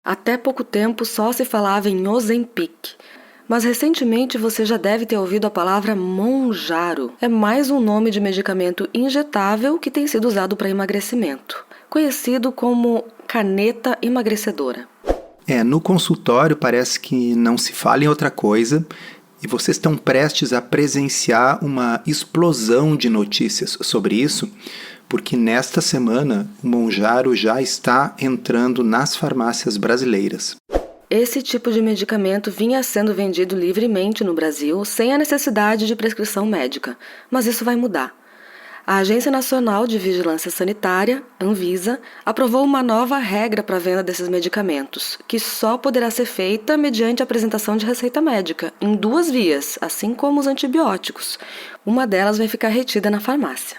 Até pouco tempo só se falava em Ozempic, mas recentemente você já deve ter ouvido a palavra Mounjaro. É mais um nome de medicamento injetável que tem sido usado para emagrecimento, conhecido como caneta emagrecedora. No consultório parece que não se fala em outra coisa e vocês estão prestes a presenciar uma explosão de notícias sobre isso, porque nesta semana o Mounjaro já está entrando nas farmácias brasileiras. Esse tipo de medicamento vinha sendo vendido livremente no Brasil sem a necessidade de prescrição médica, mas isso vai mudar. A Agência Nacional de Vigilância Sanitária, Anvisa, aprovou uma nova regra para a venda desses medicamentos, que só poderá ser feita mediante apresentação de receita médica, em 2 vias, assim como os antibióticos. Uma delas vai ficar retida na farmácia.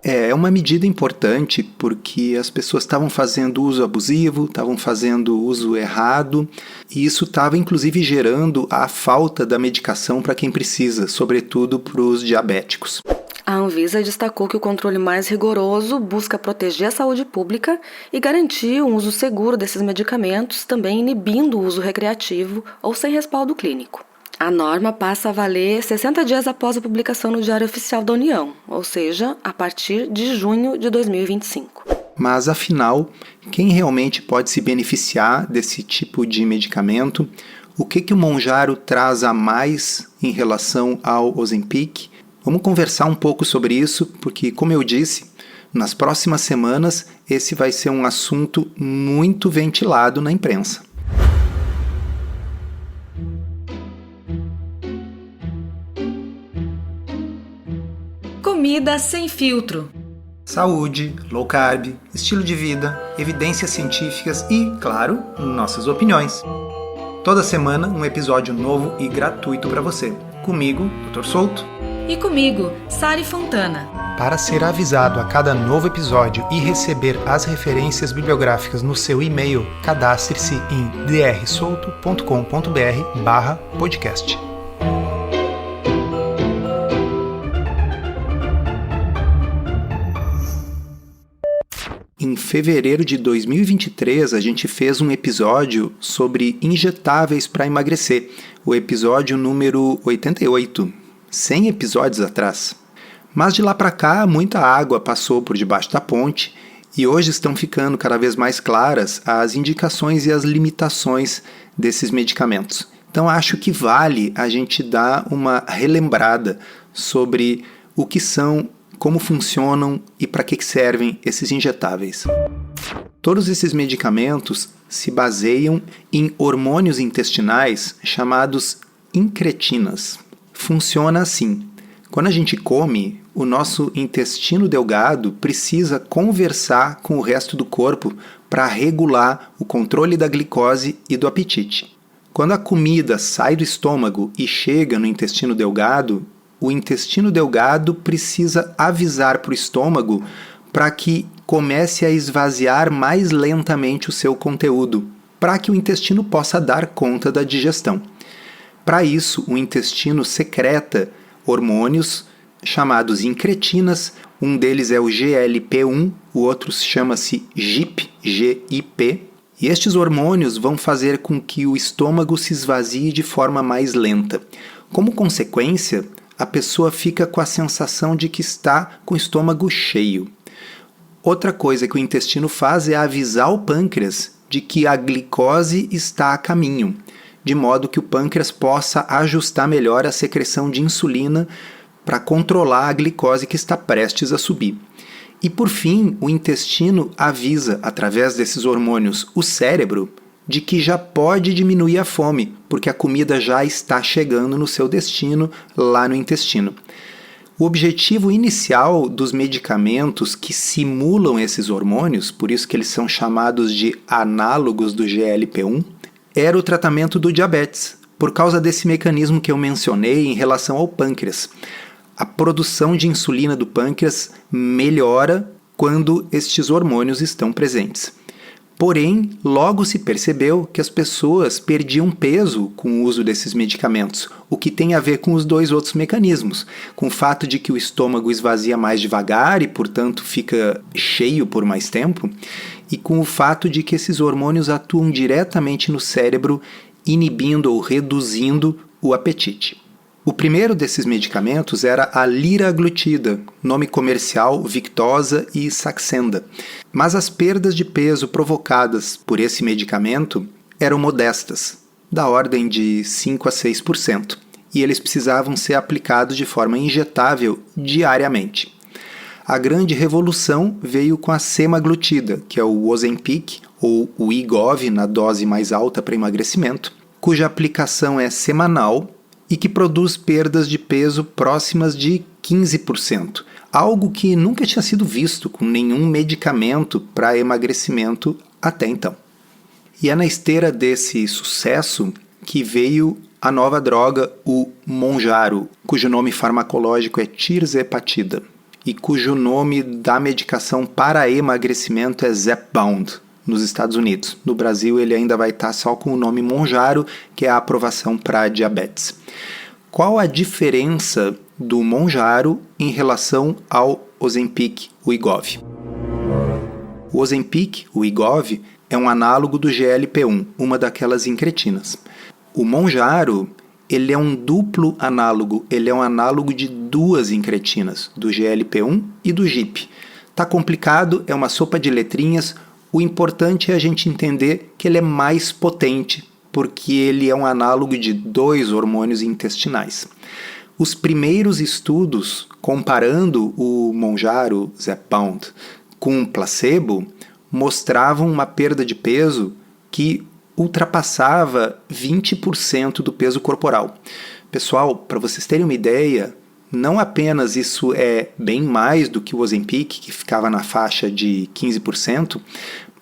É uma medida importante porque as pessoas estavam fazendo uso abusivo, estavam fazendo uso errado e isso estava inclusive gerando a falta da medicação para quem precisa, sobretudo para os diabéticos. A Anvisa destacou que o controle mais rigoroso busca proteger a saúde pública e garantir um uso seguro desses medicamentos, também inibindo o uso recreativo ou sem respaldo clínico. A norma passa a valer 60 dias após a publicação no Diário Oficial da União, ou seja, a partir de junho de 2025. Mas, afinal, quem realmente pode se beneficiar desse tipo de medicamento? O que o Mounjaro traz a mais em relação ao Ozempic? Vamos conversar um pouco sobre isso, porque, como eu disse, nas próximas semanas esse vai ser um assunto muito ventilado na imprensa. Comida sem filtro. Saúde, low carb, estilo de vida, evidências científicas e, claro, nossas opiniões. Toda semana um episódio novo e gratuito para você. Comigo, Dr. Souto. E comigo, Sari Fontana. Para ser avisado a cada novo episódio e receber as referências bibliográficas no seu e-mail, cadastre-se em drsolto.com.br/podcast. Em fevereiro de 2023, a gente fez um episódio sobre injetáveis para emagrecer, o episódio número 88, 100 episódios atrás. Mas de lá para cá, muita água passou por debaixo da ponte e hoje estão ficando cada vez mais claras as indicações e as limitações desses medicamentos. Então acho que vale a gente dar uma relembrada sobre o que são, como funcionam e para que servem esses injetáveis. Todos esses medicamentos se baseiam em hormônios intestinais chamados incretinas. Funciona assim: quando a gente come, o nosso intestino delgado precisa conversar com o resto do corpo para regular o controle da glicose e do apetite. Quando a comida sai do estômago e chega no intestino delgado, o intestino delgado precisa avisar para o estômago para que comece a esvaziar mais lentamente o seu conteúdo, para que o intestino possa dar conta da digestão. Para isso, o intestino secreta hormônios chamados incretinas, um deles é o GLP-1, o outro chama-se GIP, GIP, e estes hormônios vão fazer com que o estômago se esvazie de forma mais lenta. Como consequência, a pessoa fica com a sensação de que está com o estômago cheio. Outra coisa que o intestino faz é avisar o pâncreas de que a glicose está a caminho, de modo que o pâncreas possa ajustar melhor a secreção de insulina para controlar a glicose que está prestes a subir. E por fim, o intestino avisa, através desses hormônios, o cérebro de que já pode diminuir a fome, porque a comida já está chegando no seu destino, lá no intestino. O objetivo inicial dos medicamentos que simulam esses hormônios, por isso que eles são chamados de análogos do GLP-1, era o tratamento do diabetes, por causa desse mecanismo que eu mencionei em relação ao pâncreas. A produção de insulina do pâncreas melhora quando estes hormônios estão presentes. Porém, logo se percebeu que as pessoas perdiam peso com o uso desses medicamentos, o que tem a ver com os dois outros mecanismos, com o fato de que o estômago esvazia mais devagar e, portanto, fica cheio por mais tempo, e com o fato de que esses hormônios atuam diretamente no cérebro, inibindo ou reduzindo o apetite. O primeiro desses medicamentos era a liraglutida, nome comercial Victoza e Saxenda. Mas as perdas de peso provocadas por esse medicamento eram modestas, da ordem de 5 a 6%, e eles precisavam ser aplicados de forma injetável diariamente. A grande revolução veio com a semaglutida, que é o Ozempic ou o Wegovy na dose mais alta para emagrecimento, cuja aplicação é semanal e que produz perdas de peso próximas de 15%, algo que nunca tinha sido visto com nenhum medicamento para emagrecimento até então. E é na esteira desse sucesso que veio a nova droga, o Mounjaro, cujo nome farmacológico é tirzepatida e cujo nome da medicação para emagrecimento é Zepbound, nos Estados Unidos. No Brasil ele ainda vai estar só com o nome Mounjaro, que é a aprovação para diabetes. Qual a diferença do Mounjaro em relação ao Ozempic, o Wegovy? O Ozempic, o Wegovy, é um análogo do GLP-1, uma daquelas incretinas. O Mounjaro, ele é um duplo análogo, ele é um análogo de duas incretinas, do GLP-1 e do GIP. Tá complicado, é uma sopa de letrinhas. O importante é a gente entender que ele é mais potente, porque ele é um análogo de 2 hormônios intestinais. Os primeiros estudos comparando o Mounjaro Zepbound com placebo mostravam uma perda de peso que ultrapassava 20% do peso corporal. Pessoal, para vocês terem uma ideia, não apenas isso é bem mais do que o Ozempic, que ficava na faixa de 15%,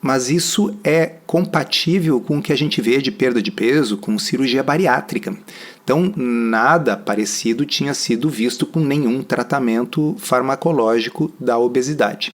mas isso é compatível com o que a gente vê de perda de peso com cirurgia bariátrica. Então, nada parecido tinha sido visto com nenhum tratamento farmacológico da obesidade.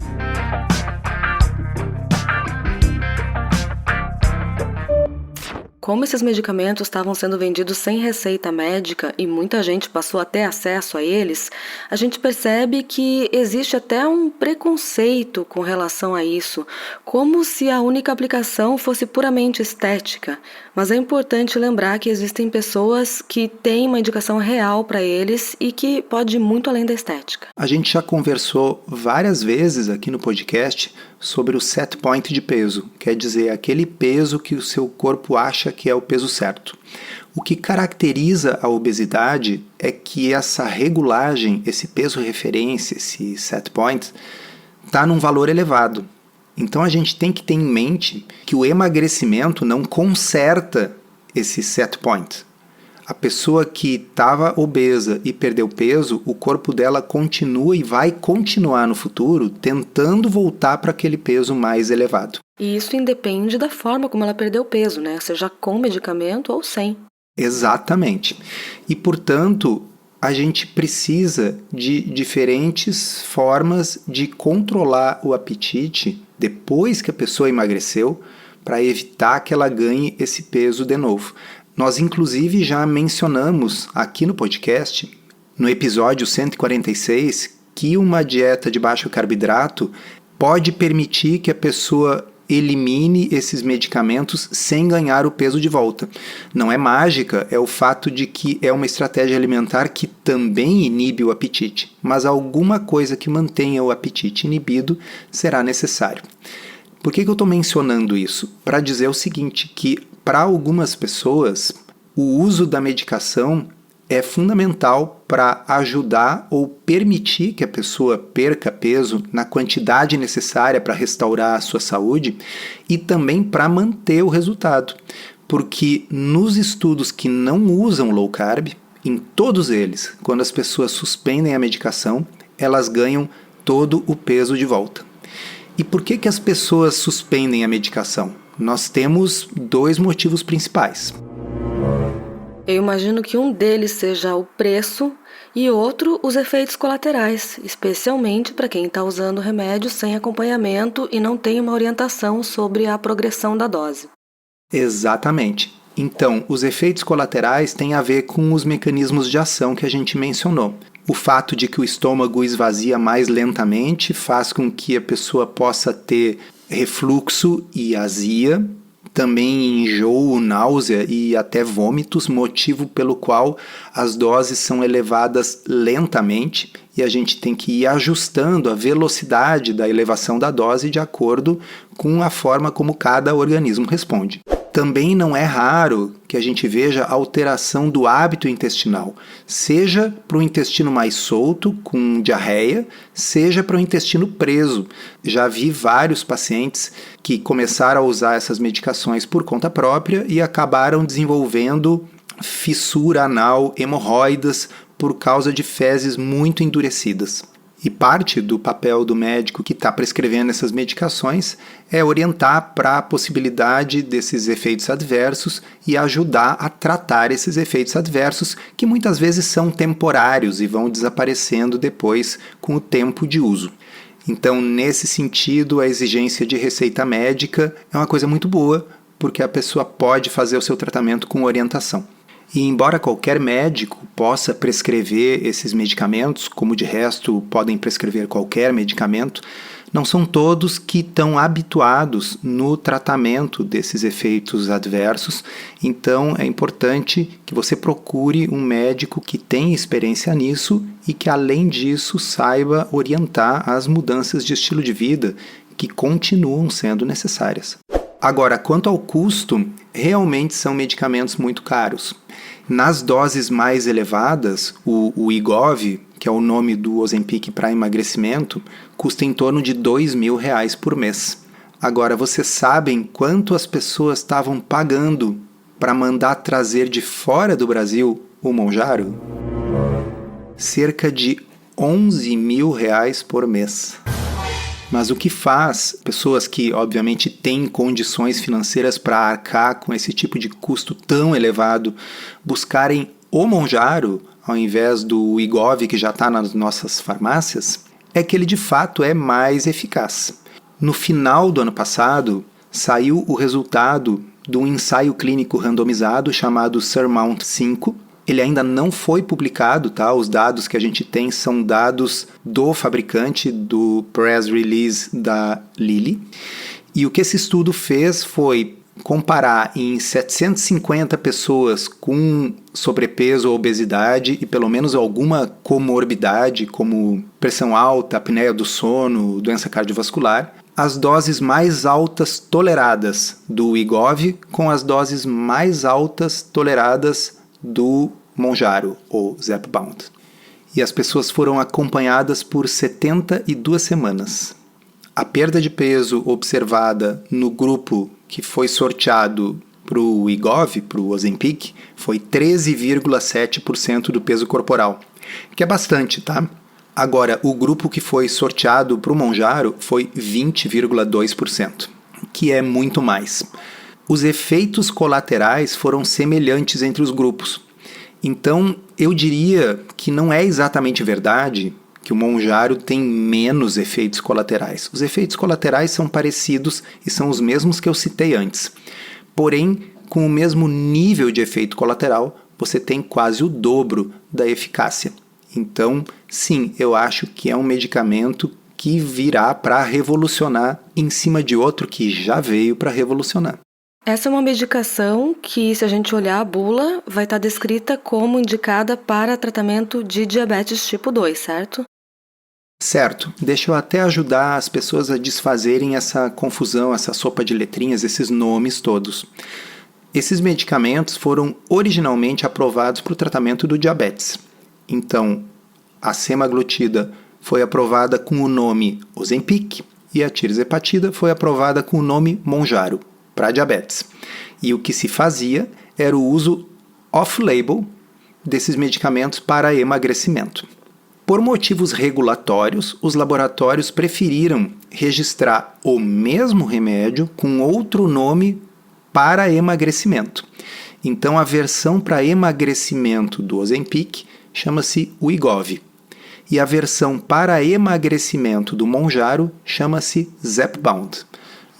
Como esses medicamentos estavam sendo vendidos sem receita médica e muita gente passou a ter acesso a eles, a gente percebe que existe até um preconceito com relação a isso, como se a única aplicação fosse puramente estética. Mas é importante lembrar que existem pessoas que têm uma indicação real para eles e que pode ir muito além da estética. A gente já conversou várias vezes aqui no podcast sobre o set point de peso, quer dizer, aquele peso que o seu corpo acha que é o peso certo. O que caracteriza a obesidade é que essa regulagem, esse peso referência, esse set point, está num valor elevado. Então a gente tem que ter em mente que o emagrecimento não conserta esse set point. A pessoa que estava obesa e perdeu peso, o corpo dela continua e vai continuar no futuro tentando voltar para aquele peso mais elevado. E isso independe da forma como ela perdeu peso, né? Seja com medicamento ou sem. Exatamente. E, portanto, a gente precisa de diferentes formas de controlar o apetite depois que a pessoa emagreceu para evitar que ela ganhe esse peso de novo. Nós, inclusive, já mencionamos aqui no podcast, no episódio 146, que uma dieta de baixo carboidrato pode permitir que a pessoa elimine esses medicamentos sem ganhar o peso de volta. Não é mágica, é o fato de que é uma estratégia alimentar que também inibe o apetite, mas alguma coisa que mantenha o apetite inibido será necessário. Por que eu estou mencionando isso? Para dizer o seguinte, que para algumas pessoas o uso da medicação é fundamental para ajudar ou permitir que a pessoa perca peso na quantidade necessária para restaurar a sua saúde e também para manter o resultado. Porque nos estudos que não usam low carb, em todos eles, quando as pessoas suspendem a medicação, elas ganham todo o peso de volta. E por que as pessoas suspendem a medicação? Nós temos 2 motivos principais. Eu imagino que um deles seja o preço e outro os efeitos colaterais, especialmente para quem está usando o remédio sem acompanhamento e não tem uma orientação sobre a progressão da dose. Exatamente. Então, os efeitos colaterais têm a ver com os mecanismos de ação que a gente mencionou. O fato de que o estômago esvazia mais lentamente faz com que a pessoa possa ter refluxo e azia, também enjoo, náusea e até vômitos, motivo pelo qual as doses são elevadas lentamente e a gente tem que ir ajustando a velocidade da elevação da dose de acordo com a forma como cada organismo responde. Também não é raro que a gente veja alteração do hábito intestinal, seja para o intestino mais solto, com diarreia, seja para o intestino preso. Já vi vários pacientes que começaram a usar essas medicações por conta própria e acabaram desenvolvendo fissura anal, hemorroidas, por causa de fezes muito endurecidas. E parte do papel do médico que está prescrevendo essas medicações é orientar para a possibilidade desses efeitos adversos e ajudar a tratar esses efeitos adversos, que muitas vezes são temporários e vão desaparecendo depois com o tempo de uso. Então, nesse sentido, a exigência de receita médica é uma coisa muito boa, porque a pessoa pode fazer o seu tratamento com orientação. E embora qualquer médico possa prescrever esses medicamentos, como de resto podem prescrever qualquer medicamento, não são todos que estão habituados no tratamento desses efeitos adversos. Então é importante que você procure um médico que tenha experiência nisso e que, além disso, saiba orientar as mudanças de estilo de vida que continuam sendo necessárias. Agora, quanto ao custo, realmente são medicamentos muito caros. Nas doses mais elevadas, o Wegovy, que é o nome do Ozempic para emagrecimento, custa em torno de R$2.000 por mês. Agora, vocês sabem quanto as pessoas estavam pagando para mandar trazer de fora do Brasil o Mounjaro? Cerca de R$11.000 por mês. Mas o que faz pessoas que, obviamente, têm condições financeiras para arcar com esse tipo de custo tão elevado buscarem o Mounjaro ao invés do Wegovy, que já está nas nossas farmácias, é que ele de fato é mais eficaz. No final do ano passado, saiu o resultado de um ensaio clínico randomizado chamado SURMOUNT-5. Ele ainda não foi publicado, tá? Os dados que a gente tem são dados do fabricante, do press release da Lilly. E o que esse estudo fez foi comparar em 750 pessoas com sobrepeso ou obesidade e pelo menos alguma comorbidade, como pressão alta, apneia do sono, doença cardiovascular, as doses mais altas toleradas do Wegovy com as doses mais altas toleradas do Mounjaro, ou Zepbound. E as pessoas foram acompanhadas por 72 semanas. A perda de peso observada no grupo que foi sorteado para o Wegovy, para o Ozempic, foi 13,7% do peso corporal, que é bastante, tá? Agora, o grupo que foi sorteado para o Mounjaro foi 20,2%, que é muito mais. Os efeitos colaterais foram semelhantes entre os grupos. Então, eu diria que não é exatamente verdade que o Mounjaro tem menos efeitos colaterais. Os efeitos colaterais são parecidos e são os mesmos que eu citei antes. Porém, com o mesmo nível de efeito colateral, você tem quase o dobro da eficácia. Então, sim, eu acho que é um medicamento que virá para revolucionar em cima de outro que já veio para revolucionar. Essa é uma medicação que, se a gente olhar a bula, vai estar descrita como indicada para tratamento de diabetes tipo 2, certo? Certo. Deixa eu até ajudar as pessoas a desfazerem essa confusão, essa sopa de letrinhas, esses nomes todos. Esses medicamentos foram originalmente aprovados para o tratamento do diabetes. Então, a semaglutida foi aprovada com o nome Ozempic e a tirzepatida foi aprovada com o nome Mounjaro para diabetes. E o que se fazia era o uso off-label desses medicamentos para emagrecimento. Por motivos regulatórios, os laboratórios preferiram registrar o mesmo remédio com outro nome para emagrecimento. Então, a versão para emagrecimento do Ozempic chama-se Wegovy. E a versão para emagrecimento do Mounjaro chama-se Zepbound.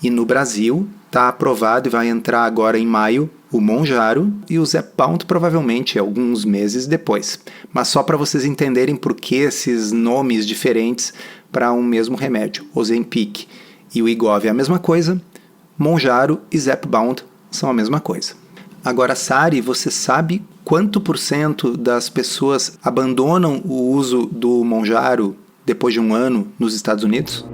E no Brasil está aprovado e vai entrar agora em maio o Mounjaro e o Zepbound provavelmente alguns meses depois. Mas só para vocês entenderem por que esses nomes diferentes para um mesmo remédio. Ozempic E o Wegovy é a mesma coisa, Mounjaro e Zepbound são a mesma coisa. Agora, Sari, você sabe quanto % das pessoas abandonam o uso do Mounjaro depois de um ano nos Estados Unidos?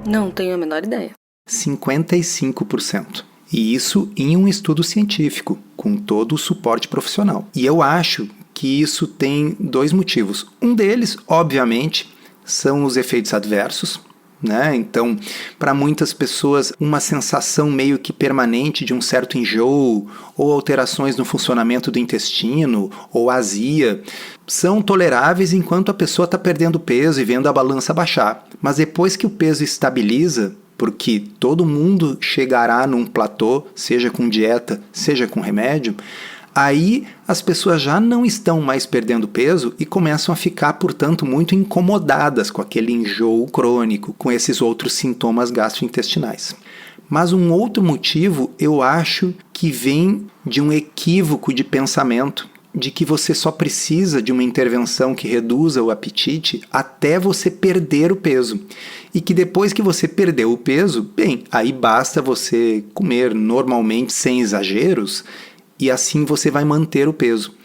Não tenho a menor ideia. 55%. E isso em um estudo científico, com todo o suporte profissional. E eu acho que isso tem 2 motivos. Um deles, obviamente, são os efeitos adversos, né? Então, para muitas pessoas, uma sensação meio que permanente de um certo enjoo, ou alterações no funcionamento do intestino, ou azia, são toleráveis enquanto a pessoa está perdendo peso e vendo a balança baixar. Mas depois que o peso estabiliza, porque todo mundo chegará num platô, seja com dieta, seja com remédio, aí as pessoas já não estão mais perdendo peso e começam a ficar, portanto, muito incomodadas com aquele enjoo crônico, com esses outros sintomas gastrointestinais. Mas um outro motivo, eu acho que vem de um equívoco de pensamento, de que você só precisa de uma intervenção que reduza o apetite até você perder o peso. E que depois que você perdeu o peso, bem, aí basta você comer normalmente sem exageros e assim você vai manter o peso.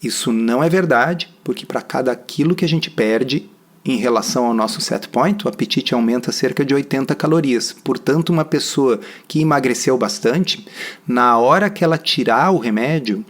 Isso não é verdade, porque para cada quilo que a gente perde, em relação ao nosso set point, o apetite aumenta cerca de 80 calorias. Portanto, uma pessoa que emagreceu bastante, na hora que ela tirar o remédio,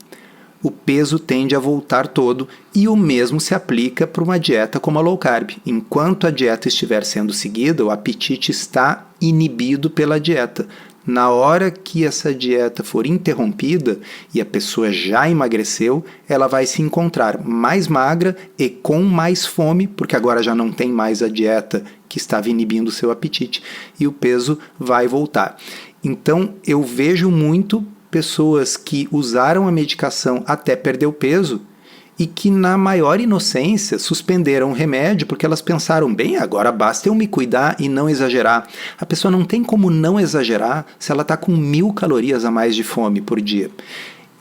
o peso tende a voltar todo, e o mesmo se aplica para uma dieta como a low carb. Enquanto a dieta estiver sendo seguida, o apetite está inibido pela dieta. Na hora que essa dieta for interrompida e a pessoa já emagreceu, ela vai se encontrar mais magra e com mais fome, porque agora já não tem mais a dieta que estava inibindo o seu apetite, e o peso vai voltar. Então, eu vejo muito pessoas que usaram a medicação até perder o peso e que, na maior inocência, suspenderam o remédio porque elas pensaram, bem, agora basta eu me cuidar e não exagerar. A pessoa não tem como não exagerar se ela está com 1.000 calorias a mais de fome por dia.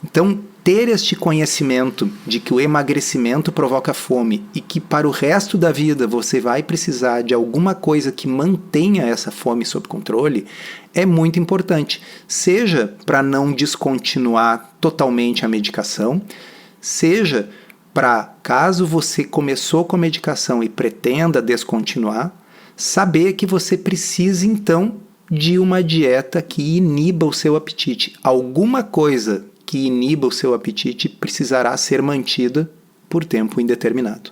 Então, ter este conhecimento de que o emagrecimento provoca fome e que para o resto da vida você vai precisar de alguma coisa que mantenha essa fome sob controle é muito importante. Seja para não descontinuar totalmente a medicação, seja para, caso você começou com a medicação e pretenda descontinuar, saber que você precisa então de uma dieta que iniba o seu apetite. Alguma coisa que iniba o seu apetite precisará ser mantida por tempo indeterminado.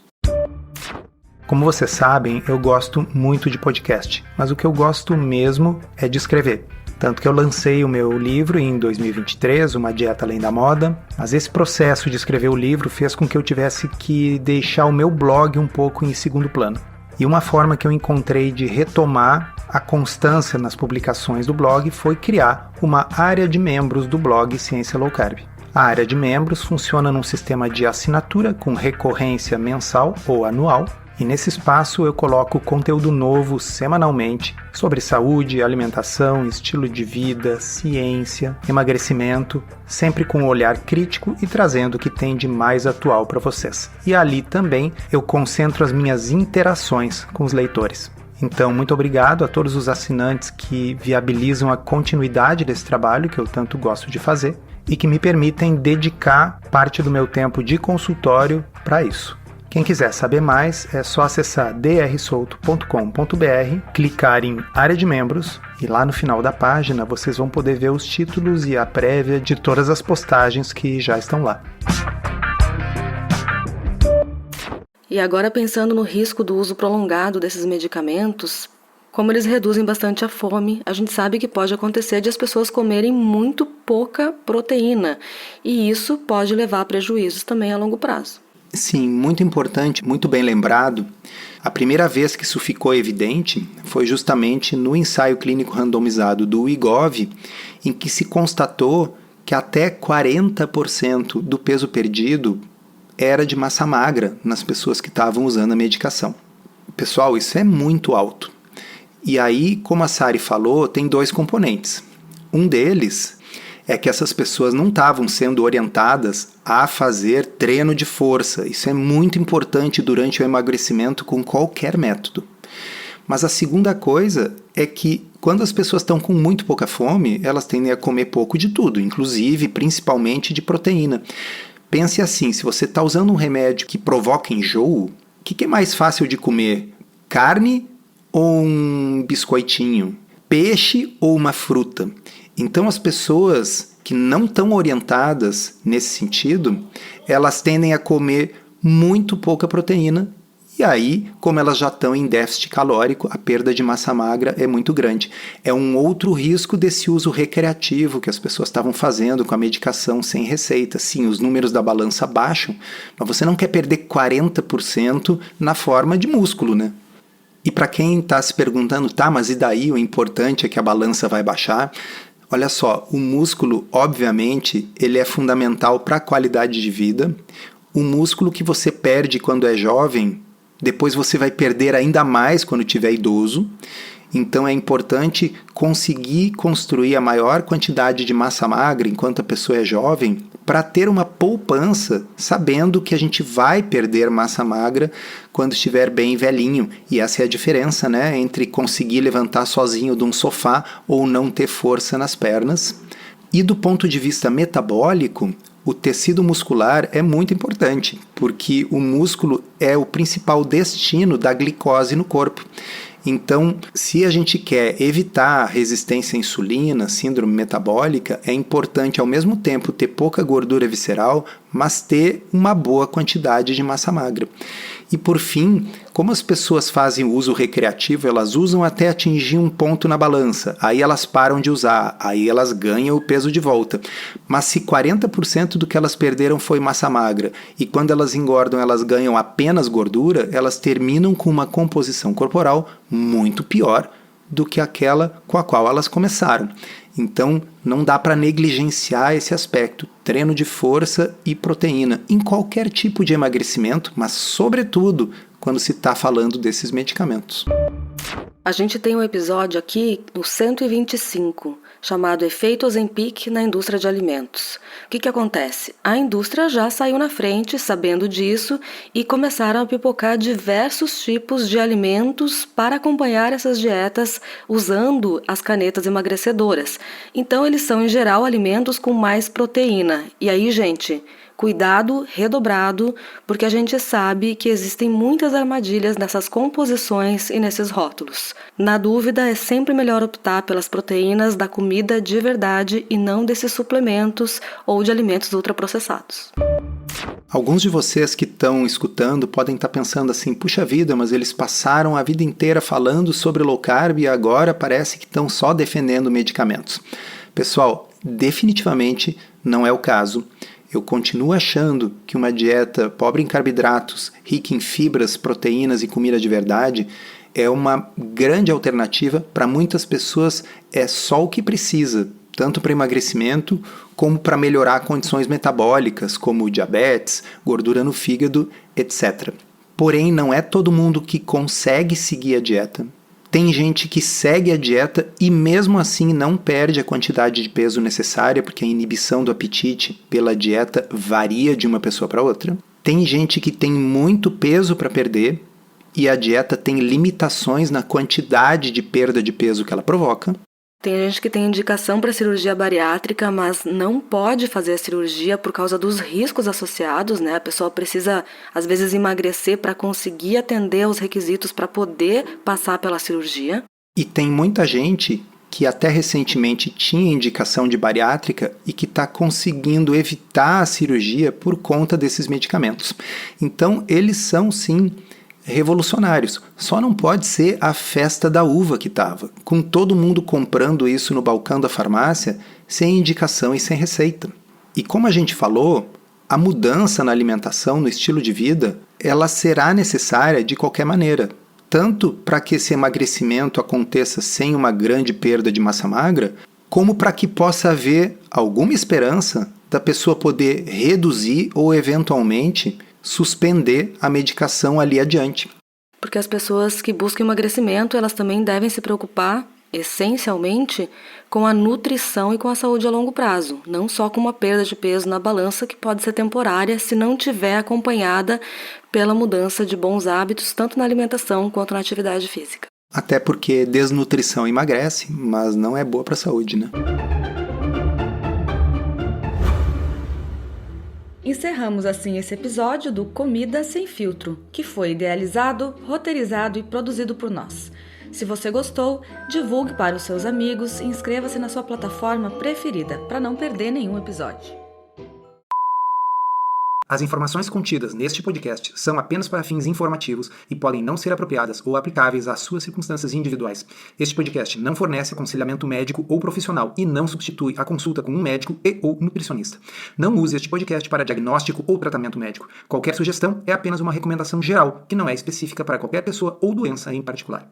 Como vocês sabem, eu gosto muito de podcast, mas o que eu gosto mesmo é de escrever. Tanto que eu lancei o meu livro em 2023, Uma Dieta Além da Moda, mas esse processo de escrever o livro fez com que eu tivesse que deixar o meu blog um pouco em segundo plano. E uma forma que eu encontrei de retomar a constância nas publicações do blog foi criar uma área de membros do blog Ciência Low Carb. A área de membros funciona num sistema de assinatura com recorrência mensal ou anual, e nesse espaço eu coloco conteúdo novo semanalmente sobre saúde, alimentação, estilo de vida, ciência, emagrecimento, sempre com um olhar crítico e trazendo o que tem de mais atual para vocês. E ali também eu concentro as minhas interações com os leitores. Então, muito obrigado a todos os assinantes que viabilizam a continuidade desse trabalho que eu tanto gosto de fazer e que me permitem dedicar parte do meu tempo de consultório para isso. Quem quiser saber mais é só acessar drsolto.com.br, clicar em área de membros e lá no final da página vocês vão poder ver os títulos e a prévia de todas as postagens que já estão lá. E agora, pensando no risco do uso prolongado desses medicamentos, como eles reduzem bastante a fome, a gente sabe que pode acontecer de as pessoas comerem muito pouca proteína, e isso pode levar a prejuízos também a longo prazo. Sim, muito importante, muito bem lembrado. A primeira vez que isso ficou evidente foi justamente no ensaio clínico randomizado do Wegovy, em que se constatou que até 40% do peso perdido era de massa magra nas pessoas que estavam usando a medicação. Pessoal, isso é muito alto. E aí, como a Sari falou, tem 2 componentes. Um deles é que essas pessoas não estavam sendo orientadas a fazer treino de força. Isso é muito importante durante o emagrecimento com qualquer método. Mas a segunda coisa é que quando as pessoas estão com muito pouca fome, elas tendem a comer pouco de tudo, inclusive, principalmente de proteína. Pense assim, se você está usando um remédio que provoca enjoo, o que é mais fácil de comer? Carne ou um biscoitinho? Peixe ou uma fruta? Então as pessoas que não estão orientadas nesse sentido, elas tendem a comer muito pouca proteína. E aí, como elas já estão em déficit calórico, a perda de massa magra é muito grande. É um outro risco desse uso recreativo que as pessoas estavam fazendo com a medicação sem receita. Sim, os números da balança baixam, mas você não quer perder 40% na forma de músculo, né? E para quem está se perguntando, tá, mas e daí? O importante é que a balança vai baixar. Olha só, o músculo, obviamente, ele é fundamental para a qualidade de vida. O músculo que você perde quando é jovem, depois você vai perder ainda mais quando tiver idoso. Então é importante conseguir construir a maior quantidade de massa magra enquanto a pessoa é jovem, para ter uma poupança, sabendo que a gente vai perder massa magra quando estiver bem velhinho. E essa é a diferença, né, entre conseguir levantar sozinho de um sofá ou não ter força nas pernas. E do ponto de vista metabólico, o tecido muscular é muito importante, porque o músculo é o principal destino da glicose no corpo. Então, se a gente quer evitar resistência à insulina, síndrome metabólica, é importante ao mesmo tempo ter pouca gordura visceral, mas ter uma boa quantidade de massa magra. E por fim, como as pessoas fazem o uso recreativo, elas usam até atingir um ponto na balança, aí elas param de usar, aí elas ganham o peso de volta. Mas se 40% do que elas perderam foi massa magra, e quando elas engordam elas ganham apenas gordura, elas terminam com uma composição corporal muito pior do que aquela com a qual elas começaram. Então, não dá para negligenciar esse aspecto, treino de força e proteína, em qualquer tipo de emagrecimento, mas sobretudo quando se está falando desses medicamentos. A gente tem um episódio aqui, no 125, chamado Efeito Ozempic na indústria de alimentos. O que acontece? A indústria já saiu na frente sabendo disso e começaram a pipocar diversos tipos de alimentos para acompanhar essas dietas usando as canetas emagrecedoras. Então eles são, em geral, alimentos com mais proteína. E aí, gente, cuidado redobrado, porque a gente sabe que existem muitas armadilhas nessas composições e nesses rótulos. Na dúvida, é sempre melhor optar pelas proteínas da comida de verdade e não desses suplementos ou de alimentos ultraprocessados. Alguns de vocês que estão escutando podem estar pensando assim, puxa vida, mas eles passaram a vida inteira falando sobre low carb e agora parece que estão só defendendo medicamentos. Pessoal, definitivamente não é o caso. Eu continuo achando que uma dieta pobre em carboidratos, rica em fibras, proteínas e comida de verdade é uma grande alternativa. Para muitas pessoas é só o que precisa, tanto para emagrecimento como para melhorar condições metabólicas, como diabetes, gordura no fígado, etc. Porém, não é todo mundo que consegue seguir a dieta. Tem gente que segue a dieta e mesmo assim não perde a quantidade de peso necessária, porque a inibição do apetite pela dieta varia de uma pessoa para outra. Tem gente que tem muito peso para perder e a dieta tem limitações na quantidade de perda de peso que ela provoca. Tem gente que tem indicação para cirurgia bariátrica, mas não pode fazer a cirurgia por causa dos riscos associados, né? A pessoa precisa, às vezes, emagrecer para conseguir atender aos requisitos para poder passar pela cirurgia. E tem muita gente que até recentemente tinha indicação de bariátrica e que está conseguindo evitar a cirurgia por conta desses medicamentos. Então, eles são, sim, revolucionários. Só não pode ser a festa da uva que estava, com todo mundo comprando isso no balcão da farmácia, sem indicação e sem receita. E como a gente falou, a mudança na alimentação, no estilo de vida, ela será necessária de qualquer maneira. Tanto para que esse emagrecimento aconteça sem uma grande perda de massa magra, como para que possa haver alguma esperança da pessoa poder reduzir ou, eventualmente, suspender a medicação ali adiante. Porque as pessoas que buscam emagrecimento, elas também devem se preocupar, essencialmente, com a nutrição e com a saúde a longo prazo, não só com uma perda de peso na balança que pode ser temporária se não tiver acompanhada pela mudança de bons hábitos, tanto na alimentação quanto na atividade física. Até porque desnutrição emagrece, mas não é boa para a saúde, né? Encerramos assim esse episódio do Comida Sem Filtro, que foi idealizado, roteirizado e produzido por nós. Se você gostou, divulgue para os seus amigos e inscreva-se na sua plataforma preferida para não perder nenhum episódio. As informações contidas neste podcast são apenas para fins informativos e podem não ser apropriadas ou aplicáveis às suas circunstâncias individuais. Este podcast não fornece aconselhamento médico ou profissional e não substitui a consulta com um médico ou nutricionista. Não use este podcast para diagnóstico ou tratamento médico. Qualquer sugestão é apenas uma recomendação geral, que não é específica para qualquer pessoa ou doença em particular.